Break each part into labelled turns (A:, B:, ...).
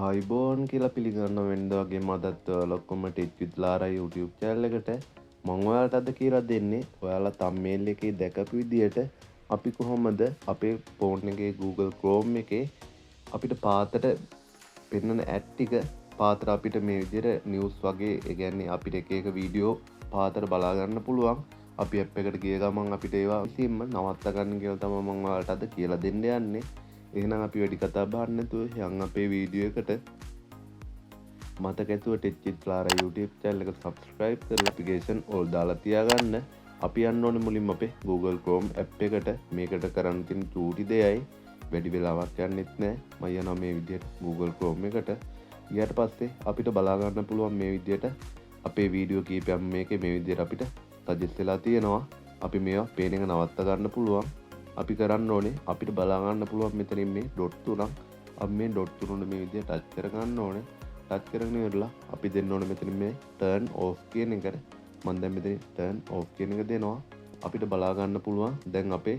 A: ආයිබෝන් කියලා පිළිගන්න වෙනද වගේ මදත් ඔයාලොක්කොම Techwithlara YouTube channel එකට මම ඔයාලට අද කියලා දෙන්නේ ඔයාලා thumbnail එකේ දැකපු විදියට අපි කොහොමද අපේ phone එකේ Google Chrome එකේ අපිට පාතට පෙන්වන ad ටික පාතට අපිට මේ විදියට news වගේ ඒ කියන්නේ අපිට එක එක වීඩියෝ පාතට බලා ගන්න පුළුවන්. අපි app එකට ගිය ගමන් අපිට ඒවා විසින්ම නවත්ත ගන්න කියලා තමයි මම ඔයාලට අද කියලා දෙන්න යන්නේ. එහෙනම් අපි වැඩි කතා බහක් නැතුව යන් අපේ වීඩියෝ එකට. මතක ඇතුව Techwithlara YouTube channel එක subscribe කරලා notification all දාලා තියාගන්න. අපි යන්න ඕනේ මුලින්ම අපේ Google Chrome app එකට. මේකට කරන්න තියෙන චූටි දෙයයි වැඩි වෙලාවක් යන්නෙත් නැහැ. මම යනවා මේ විදියට Google Chrome එකට. ඊට පස්සේ අපිට බලා ගන්න පුළුවන් මේ විදියට අපේ වීඩියෝ කීපයක් මේකේ මේ විදියට අපිට suggest වෙලා තියෙනවා. අපි මේවා පේන එක නවත්ත ගන්න පුළුවන්. අපි කරන්න ඕනේ අපිට බලා ගන්න පුළුවන් මෙතනින් මේ ඩොට් තුනක්. අපි මේ ඩොට් තුනට මේ විදියට ටච් කර ගන්න ඕනේ. ටච් කරගෙන ඉවරලා අපි දෙන්න ඕනේ මෙතනින් මේ turn off කියන එකට. මම දැන් මෙතන turn off කියන එක දෙනවා. අපිට බලා ගන්න පුළුවන් දැන් අපේ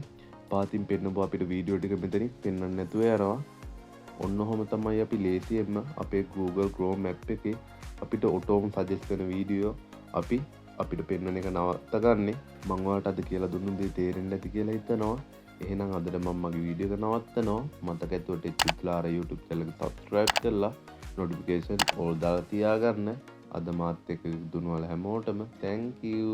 A: පාතින් පෙන්නපුවා අපිට වීඩියෝ ටික මෙතනින් පෙන්වන්න නැතුව යනවා. ඔන්න ඔහොම තමයි අපි ලේසියෙන්ම අපේ Google Chrome app එකේ අපිට ඔටෝම suggest කරන වීඩියෝ අපිට පෙන්වන එක නවත්ත ගන්නෙ. මම ඔයාලට අද කියලා දුන්නු දේ තේරෙන්න ඇති කියලා හිතනවා. එහෙනම් අදට මම මගේ වීඩියෝ එක නවත්තනවා. මතක ඇතුව Techwithlara YouTube channel එක subscribe කරලා notification all දාලා තියාගන්න. අද මාත් එක්ක දුන්නවල හැමෝටම thank you.